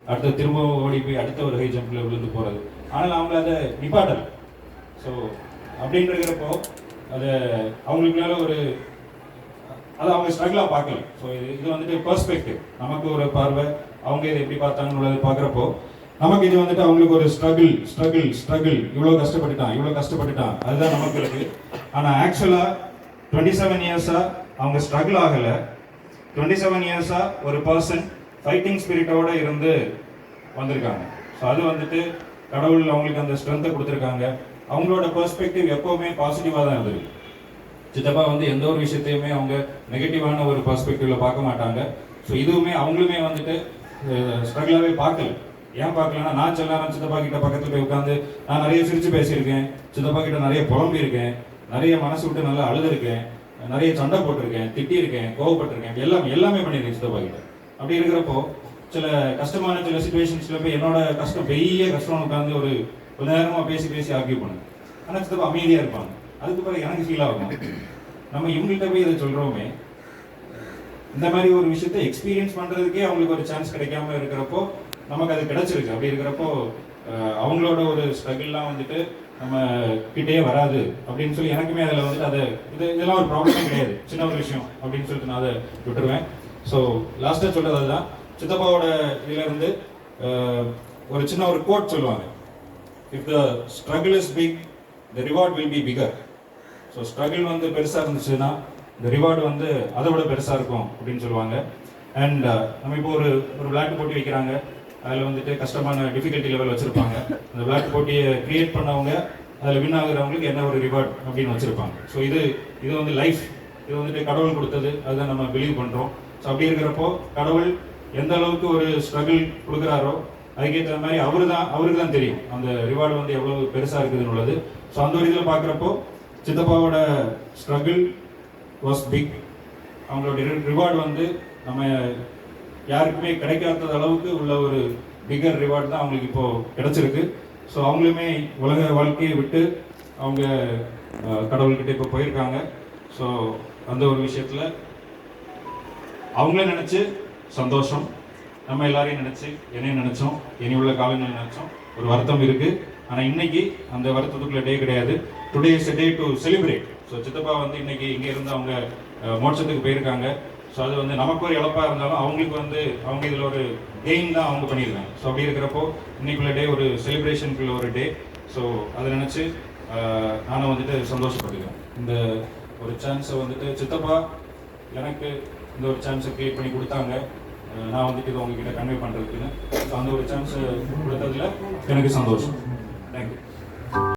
அடுத்த திரும்ப ஓடி போய் அடுத்த ஒரு ஹை ஜம்பில் விழுந்து போகிறது. ஆனால் அவங்க அதை நிப்பாட்டல். ஸோ அப்படின்னு இருக்கிறப்போ அதை அவங்களுக்கு மேலே ஒரு அதை அவங்க ஸ்ட்ரகிளாக பார்க்கல. ஸோ இது வந்துட்டு பெர்ஸ்பெக்டிவ், நமக்கு ஒரு பார்வை, அவங்க இதை எப்படி பார்த்தாங்கன்னு பார்க்குறப்போ நமக்கு இது வந்துட்டு அவங்களுக்கு ஒரு ஸ்ட்ரகிள் இவ்வளோ கஷ்டப்பட்டுட்டான் அதுதான் நமக்கு இருக்கு. ஆனால் ஆக்சுவலாக 27 இயர்ஸாக அவங்க ஸ்ட்ரகிள் ஆகலை. 27 இயர்ஸாக ஒரு பர்சன் ஃபைட்டிங் ஸ்பிரிட்டோடு இருந்து வந்திருக்காங்க. ஸோ அது வந்துட்டு கடவுள் அவங்களுக்கு அந்த ஸ்ட்ரென்த்தை கொடுத்துருக்காங்க. அவங்களோட பெர்ஸ்பெக்டிவ் எப்போவுமே பாசிட்டிவாக தான் இருந்தது. சித்தப்பா வந்து எந்த ஒரு விஷயத்தையுமே அவங்க நெகட்டிவான ஒரு பெர்ஸ்பெக்டிவ்ல பார்க்க மாட்டாங்க. ஸோ இதுவுமே அவங்களுமே வந்துட்டு ஸ்ட்ரகிளாகவே பார்க்கல. ஏன் பார்க்கலன்னா, நான் செல்லாரம் சித்தப்பா கிட்ட பக்கத்தில் போய் உட்காந்து நான் நிறைய சிரிச்சு பேசியிருக்கேன், சித்தப்பா கிட்ட நிறைய புலம்பியிருக்கேன், நிறைய மனசு விட்டு நல்லா அழுதுருக்கேன், நிறைய சண்டை போட்டிருக்கேன், திட்டியிருக்கேன், கோவப்பட்டிருக்கேன், எல்லாமே பண்ணியிருக்கேன் சித்தப்பா கிட்ட. அப்படி இருக்கிறப்போ சில கஷ்டமான சில சுச்சுவேஷன்ஸ்ல போய் என்னோட பெரிய கஷ்டம் உட்காந்து ஒரு கொஞ்ச நேரமா பேசி ஆர்கியூ பண்ணுங்க. ஆனால் சித்தப்பா அமைதியா இருப்பாங்க. அதுக்கு பிறகு எனக்கு ஃபீல் ஆகும், நம்ம இவங்கள்ட்ட போய் இதை சொல்றோமே, இந்த மாதிரி ஒரு விஷயத்தை எக்ஸ்பீரியன்ஸ் பண்றதுக்கே அவங்களுக்கு ஒரு சான்ஸ் கிடைக்காம இருக்கிறப்போ நமக்கு அது கிடைச்சிருக்கு. அப்படி இருக்கிறப்போ அவங்களோட ஒரு ஸ்ட்ரகிள்லாம் வந்துட்டு நம்ம கிட்டே வராது அப்படின்னு சொல்லி எனக்குமே அதில் வந்துட்டு அதை இதெல்லாம் ஒரு ப்ராப்ளமே கிடையாது, சின்ன ஒரு விஷயம் அப்படின்னு சொல்லிட்டு நான் அதை விட்டுருவேன். ஸோ லாஸ்ட்டாக சொல்றது அதுதான். சித்தப்பாவோட இதுல இருந்து ஒரு சின்ன ஒரு கோட் சொல்லுவாங்க, if the struggle is big the reward will be bigger. So struggle வந்து பெருசாக இருந்துச்சுன்னா இந்த ரிவார்டு வந்து அதை விட பெருசாக இருக்கும் அப்படின்னு சொல்லுவாங்க. அண்ட் நம்ம இப்போ ஒரு விளையாட்டு போட்டி வைக்கிறாங்க, அதில் வந்துட்டு கஷ்டமான டிஃபிகல்ட்டி லெவல் வச்சுருப்பாங்க. அந்த விளையாட்டு போட்டியை கிரியேட் பண்ணவங்க அதில் வின் ஆகுறவங்களுக்கு என்ன ஒரு ரிவார்ட் அப்படின்னு வச்சுருப்பாங்க. ஸோ இது வந்து லைஃப், இது வந்துட்டு கடவுள் கொடுத்தது, அதுதான் நம்ம பிலீவ் பண்ணுறோம். ஸோ அப்படி இருக்கிறப்போ கடவுள் எந்த அளவுக்கு ஒரு ஸ்ட்ரகிள் கொடுக்குறாரோ அதுக்கேற்ற மாதிரி அவருக்கு தான் தெரியும் அந்த ரிவார்டு வந்து எவ்வளோ பெருசாக இருக்குதுன்னு உள்ளது. ஸோ அந்த ஒரு இதில் பார்க்குறப்போ சித்தப்பாவோட ஸ்ட்ரகிள் வாஸ் பிக். அவங்களோட ரிவார்டு வந்து நம்ம யாருக்குமே கிடைக்காத அளவுக்கு உள்ள ஒரு பிகர் ரிவார்டு தான் அவங்களுக்கு இப்போ கிடைச்சிருக்கு. ஸோ அவங்களுமே உலக வாழ்க்கையை விட்டு அவங்க கடவுள்கிட்ட இப்போ போயிருக்காங்க. ஸோ அந்த ஒரு விஷயத்தில் அவங்களே நினச்சி சந்தோஷம், நம்ம எல்லாரையும் நினச்சி என்னையும் நினச்சோம், இனி உள்ள காலங்கள் நினச்சோம். ஒரு வருத்தம் இருக்குது, ஆனால் இன்னைக்கு அந்த வருத்தத்துக்குள்ள டே கிடையாது. Today is a day to celebrate. So சித்தப்பா வந்து இன்னைக்கு இங்கே இருந்து அவங்க மோட்சத்துக்கு போயிருக்காங்க. ஸோ அது வந்து நமக்கு ஒரு இழப்பாக இருந்தாலும் அவங்களுக்கு வந்து அவங்க இதில் ஒரு கெயின் தான் அவங்க பண்ணியிருக்காங்க. ஸோ அப்படி இருக்கிறப்போ இன்னைக்குள்ள டே ஒரு செலிப்ரேஷனுக்குள்ள ஒரு டே. ஸோ அதை நினச்சி நானும் வந்துட்டு சந்தோஷப்பட்டுக்கிறேன். இந்த ஒரு சான்ஸை வந்துட்டு சித்தப்பா எனக்கு இந்த ஒரு சான்ஸை கிரியேட் பண்ணி கொடுத்தாங்க, நான் வந்துட்டு இதை உங்ககிட்ட கன்வே பண்ணுறதுக்குன்னு. ஸோ அந்த ஒரு சான்ஸை கொடுத்ததில் எனக்கு சந்தோஷம்.